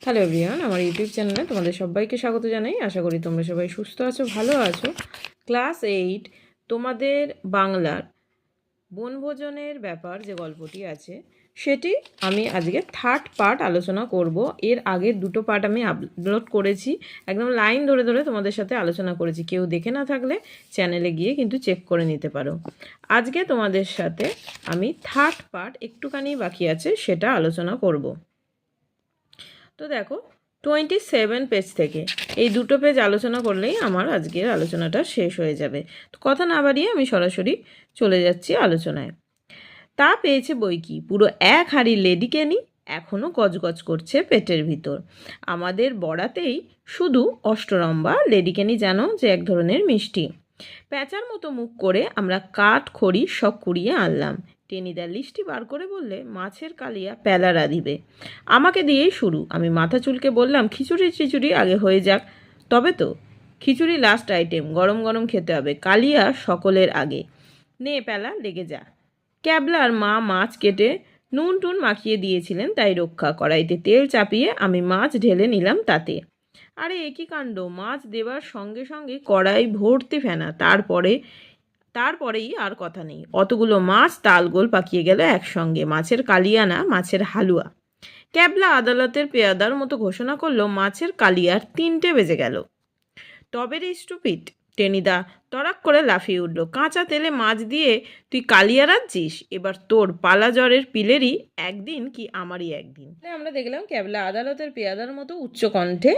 Hello everyone, আমার YouTube চ্যানেলে তোমাদের সবাইকে স্বাগত জানাই। আশা করি তোমরা সবাই সুস্থ আছো, ভালো আছো। ক্লাস 8 তোমাদের বাংলার বনভোজনের ব্যাপার যে গল্পটি আছে সেটি আমি আজকে থার্ড পার্ট আলোচনা করব। এর আগের দুটো পার্ট আমি আপলোড করেছি, একদম লাইন ধরে ধরে তোমাদের সাথে আলোচনা করেছি। কেউ দেখে না থাকলে চ্যানেলে গিয়ে কিন্তু চেক করে নিতে পারো। আজকে তোমাদের সাথে আমি থার্ড পার্ট একটুখানি বাকি আছে সেটা আলোচনা করব। তো দেখো 27 পেজ থেকে এই দুটো পেজ আলোচনা করলেই আমার আজকের আলোচনাটা শেষ হয়ে যাবে। তো কথা না বাড়িয়ে আমি সরাসরি চলে যাচ্ছি আলোচনায়। তা পেয়েছে বই কি, পুরো এক হাঁড়ি লেডিকেনি এখনও গজগজ করছে পেটের ভিতর। আমাদের বড়াতেই শুধু অষ্টরম্বা লেডিকেনি জানো যে এক ধরনের মিষ্টি। প্যাঁচার মতো মুখ করে আমরা কাঠ খড়ি সব কুড়িয়ে আনলাম। টেনিদা লিস্টি বার করে বললে, মাছের কালিয়া প্যালারা দিবে। আমাকে দিয়েই শুরু। আমি মাথা চুলকে বললাম, খিচুড়ি আগে হয়ে যাক। তবে তো, খিচুড়ি লাস্ট আইটেম, গরম গরম খেতে হবে, কালিয়া সকলের আগে। নে প্যালা, লেগে যা। ক্যাবলার মা মাছ কেটে নুন টুন মাখিয়ে দিয়েছিলেন, তাই রক্ষা। কড়াইতে তেল চাপিয়ে আমি মাছ ঢেলে নিলাম তাতে। আরে একই কাণ্ড, মাছ দেবার সঙ্গে সঙ্গে কড়াই ভর্তি ফেনা। তারপরেই আর কথা নেই, অতগুলো মাছ তালগোল পাকিয়ে গেল একসঙ্গে। মাছের কালিয়া না, মাছের হালুয়া। ক্যাবলা আদালতের পেয়াদার মতো ঘোষণা করলো, মাছের কালিয়ার 3টে বেজে গেল। তবে রে স্টুপিড, টেনিদা তড়াক করে লাফিয়ে উঠল। কাঁচা তেলে মাছ দিয়ে তুই কালিয়া রাঁধছিস? এবার তোর পালা জ্বরের পিলেরই একদিন কি আমারই একদিন। আমরা দেখলাম ক্যাবলা আদালতের পেয়াদার মতো উচ্চ কণ্ঠে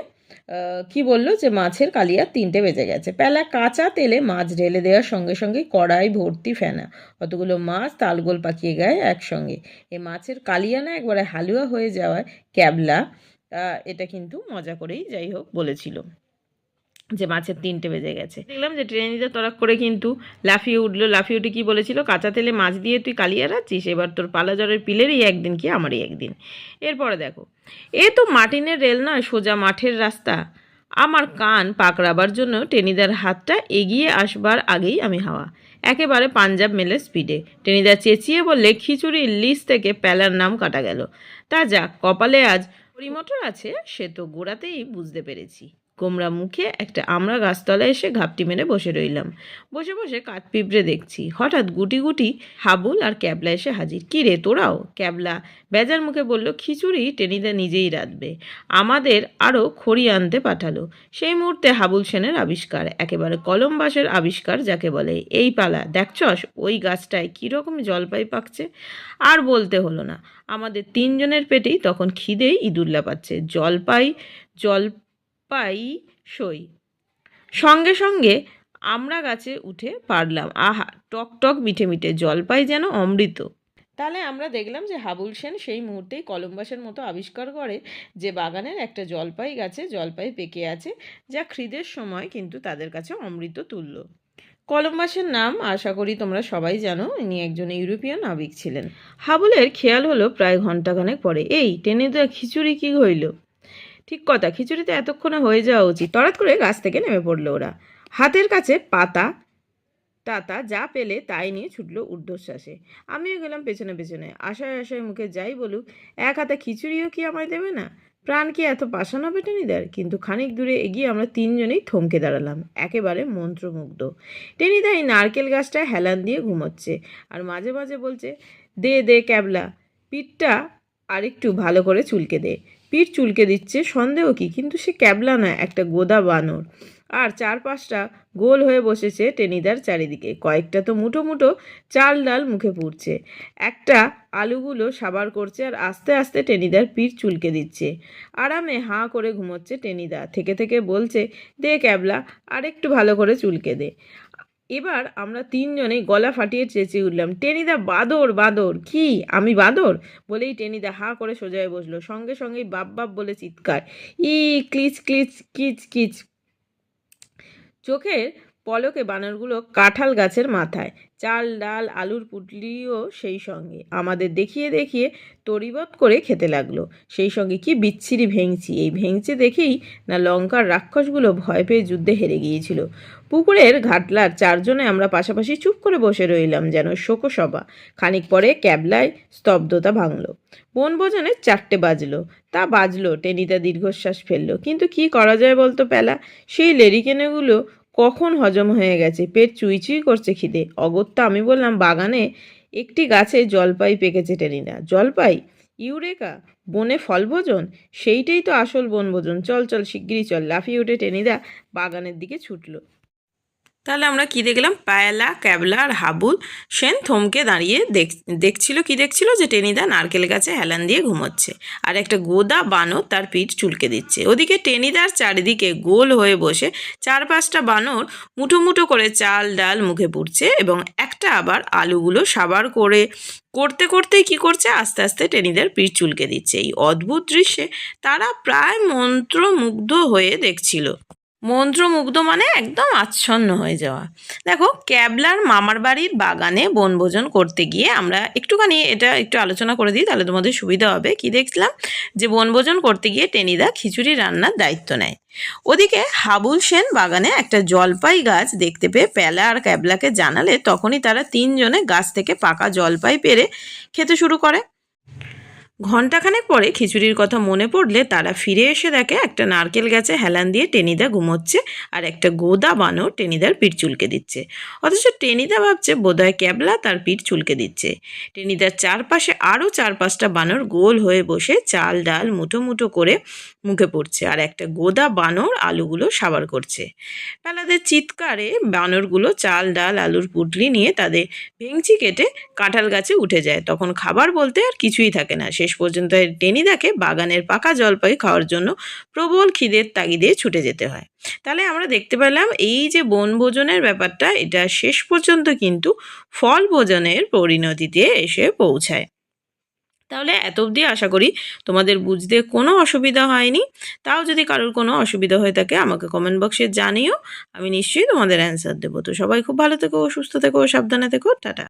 কি বললো, যে মাছের কালিয়া 3টে বেজে গেছে। প্যালা কাঁচা তেলে মাছ ঢেলে দেওয়ার সঙ্গে সঙ্গে কড়াই ভর্তি ফেনা, অতগুলো মাছ তালগোল পাকিয়ে গায়ে একসঙ্গে। এ মাছের কালিয়া না একবারে হালুয়া হয়ে যাওয়ায় ক্যাবলা এটা কিন্তু মজা করেই যাই হোক বলেছিল যে মাছের 3টে বেজে গেছে। দেখলাম যে ট্রেনিদা তড়াক করে কিন্তু লাফিয়ে উঠলো। লাফিয়ে উঠে কী বলেছিল, কাঁচা তেলে মাছ দিয়ে তুই কালিয়া রাখছিস? এবার তোর পালা জ্বরের পিলেরই একদিন কি আমারই একদিন। এরপরে দেখো, এ তো মাটিনের রেল নয়, সোজা মাঠের রাস্তা। আমার কান পাকড়াবার জন্য টেনিদার হাতটা এগিয়ে আসবার আগেই আমি হাওয়া, একেবারে পাঞ্জাব মেলে স্পিডে। টেনিদা চেঁচিয়ে বললে, খিচুড়ির লিস্ট থেকে প্যালার নাম কাটা গেল। তা যাক, কপালে আজ পরিমটর আছে, সে তো গোড়াতেই বুঝতে পেরেছি। গোমরা মুখে একটা আমরা গাছতলায় এসে ঘাপটি মেরে বসে রইলাম। বসে বসে কাঠপিঁপড়ে দেখছি। হঠাৎ গুটি গুটি হাবুল আর ক্যাবলা এসে হাজির। কী রে তোরাও? ক্যাবলা বেজার মুখে বলল, খিচুড়ি টেনিদা নিজেই রাঁধবে, আমাদের আরও খড়ি আনতে পাঠালো। সেই মুহূর্তে হাবুল সেনের আবিষ্কার, একেবারে কলম বাঁশের আবিষ্কার যাকে বলে। এই পালা দেখছস, ওই গাছটায় কীরকম জলপাই পাকছে। আর বলতে হলো না, আমাদের 3জনের পেটেই তখন খিদেই ইঁদুর পাচ্ছে। জলপাই সই। সঙ্গে সঙ্গে আমরা গাছে উঠে পারলাম। আহা, টক টক মিঠে মিঠে জলপাই যেন অমৃত। তাহলে আমরা দেখলাম যে হাবুল সেন সেই মুহূর্তেই কলম্বাসের মতো আবিষ্কার করে যে বাগানের একটা জলপাই গাছে জলপাই পেকে আছে, যা খিদের সময় কিন্তু তাদের কাছে অমৃত তুল্য। কলম্বাসের নাম আশা করি তোমরা সবাই জানো, ইনি একজন ইউরোপিয়ান নাবিক ছিলেন। হাবুলের খেয়াল হলো প্রায় ঘণ্টাখানেক পরে, এই টেনে দেওয়া খিচুড়ি কী হইল? ঠিক কথা, খিচুড়িতে এতক্ষণে হয়ে যাওয়া উচিত। তড়াৎ করে গাছ থেকে নেমে পড়লো ওরা। হাতের কাছে পাতা টাতা যা পেলে তাই নিয়ে ছুটলো ঊর্ধ্বশ্বাসে। আমিও গেলাম পেছনে পেছনে। আশায় আশায় মুখে যাই বলুক, এক হাতে খিচুড়িও কি আমায় দেবে না? প্রাণ কি এত পাষাণ হবে টেনিদার? কিন্তু খানিক দূরে এগিয়ে আমরা 3জনেই থমকে দাঁড়ালাম, একেবারে মন্ত্রমুগ্ধ। টেনিদা এই নারকেল গাছটায় হেলান দিয়ে ঘুমোচ্ছে আর মাঝে মাঝে বলছে, দে দে ক্যাবলা, পিঠটা আরেকটু ভালো করে চুলকে দে। পিঠ চুলকে দিচ্ছে, সন্দেহ কি, কিন্তু সে ক্যাবলা না, একটা গোদা বানর। আর 4-5টা গোল হয়ে বসেছে টেনিদার চারিদিকে। কয়েকটা তো মুঠো মুঠো চাল ডাল মুখে পুড়ছে। একটা আলুগুলো সাবার করছে আর আস্তে আস্তে টেনিদার পিঠ চুলকে দিচ্ছে। আরামে হাঁ করে ঘুমোচ্ছে টেনিদা। থেকে থেকে বলছে, দে ক্যাবলা, আর একটু ভালো করে চুলকে দে। এবার আমরা 3জনেই গলা ফাটিয়ে চেঁচিয়ে উঠলাম, টেনিদা বাঁদর বাঁদর। কি আমি বাঁদর? বলেই টেনিদা হাঁ করে সোজায় বসলো। সঙ্গে সঙ্গেই বাপ বাপ বলে চিৎকার, ই ক্লিচ ক্লিচ কিচ কিচ। চোখের পলকে বানরগুলো কাঁঠাল গাছের মাথায়, চাল ডাল আলুর পুটলিও সেই সঙ্গে আমাদের দেখিয়ে দেখিয়ে তরিবৎ করে খেতে লাগলো। সেই সঙ্গে কি বিচ্ছিরি ভেঙচি! এই ভেঙচি দেখেই না লঙ্কার রাক্ষসগুলো ভয় পেয়ে যুদ্ধে হেরে গিয়েছিল। পুকুরের ঘাটলার চারজনে আমরা পাশাপাশি চুপ করে বসে রইলাম, যেন শোকসভা। খানিক পরে ক্যাবলায় স্তব্ধতা ভাঙল। বনভোজনের 4টে বাজলো। তা বাজলো, টেনিদা দীর্ঘশ্বাস ফেললো। কিন্তু কি করা যায় বলতো প্যালা? সেই লেরিকেনেগুলো কখন হজম হয়ে গেছে, পেট চুইচুই করছে খিদে। অগত্যা আমি বললাম, বাগানে একটি গাছে জলপাই পেকেছে টেনিদা। জলপাই? ইউরেকা! বনে ফলভোজন? সেইটাই তো আসল বনভোজন। চল চল, শিগগিরই চল। লাফিয়ে উঠে টেনিদা বাগানের দিকে ছুটল। তাহলে আমরা কি দেখলাম? পায়লা, ক্যাবলা আর হাবুল সেন থমকে দাঁড়িয়ে দেখছিল। কি দেখছিল? যে টেনিদা নারকেল গাছে হেলান দিয়ে ঘুমোচ্ছে, আর একটা গোদা বানর তার পিঠ চুলকে দিচ্ছে। ওদিকে টেনিদার চারিদিকে গোল হয়ে বসে 4-5টা বানর মুঠো মুঠো করে চাল ডাল মুখে পুড়ছে, এবং একটা আবার আলুগুলো সাবার করতে করতেই কি করছে, আস্তে আস্তে টেনিদার পিঠ চুলকে দিচ্ছে। এই অদ্ভুত দৃশ্যে তারা প্রায় মন্ত্রমুগ্ধ হয়ে দেখছিল। মন্ত্রমুগ্ধ মানে একদম আচ্ছন্ন হয়ে যাওয়া। দেখো, ক্যাবলার মামার বাড়ির বাগানে বনভোজন করতে গিয়ে আমরা একটুখানি এটা একটু আলোচনা করে দিই, তাহলে তোমাদের সুবিধা হবে। কি দেখছিলাম? যে বনভোজন করতে গিয়ে টেনিদা খিচুড়ি রান্নার দায়িত্ব নেয়। ওদিকে হাবুল সেন বাগানে একটা জলপাই গাছ দেখতে পেয়ে প্যালা আর ক্যাবলাকে জানালে তখনই তারা 3জনে গাছ থেকে পাকা জলপাই পেড়ে খেতে শুরু করে। ঘণ্টাখানেক পরে খিচুড়ির কথা মনে পড়লে তারা ফিরে এসে দেখে একটা নারকেল গাছে হেলান দিয়ে টেনিদা ঘুমোচ্ছে, আর একটা গোদা বানর টেনিদার পিঠ চুলকে দিচ্ছে। অথচ টেনিদা ভাবছে বোধহয় ক্যাবলা তার পিঠ চুলকে দিচ্ছে। টেনিদার চারপাশে আরও 4-5টা বানর গোল হয়ে বসে চাল ডাল মুঠো মুঠো করে মুখে পড়ছে, আর একটা গোদা বানর আলুগুলো সাবার করছে। প্যালাদের চিৎকারে বানরগুলো চাল ডাল আলুর পুটলি নিয়ে তাদের ভেঙচি কেটে কাঁঠাল গাছে উঠে যায়। তখন খাবার বলতে আর কিছুই থাকে না। শেষ পর্যন্ত টেনিদাকে বাগানের পাকা জলপাই খাওয়ার জন্য প্রবল খিদের তাগিদে ছুটে যেতে হয়। তাহলে আমরা দেখতে পেলাম এই যে বনভোজনের ব্যাপারটা, এটা শেষ পর্যন্ত কিন্তু ফল ভোজনের পরিণতিতে এসে পৌঁছায়। তাহলে এত অবধি আশা করি তোমাদের বুঝতে কোনো অসুবিধা হয়নি। তাও যদি কারোর কোনো অসুবিধা হয়ে থাকে আমাকে কমেন্ট বক্সে জানিও, আমি নিশ্চয়ই তোমাদের অ্যান্সার দেবো। তো সবাই খুব ভালো থেকো, সুস্থ থেকো, সাবধানে থেকো, টাটা।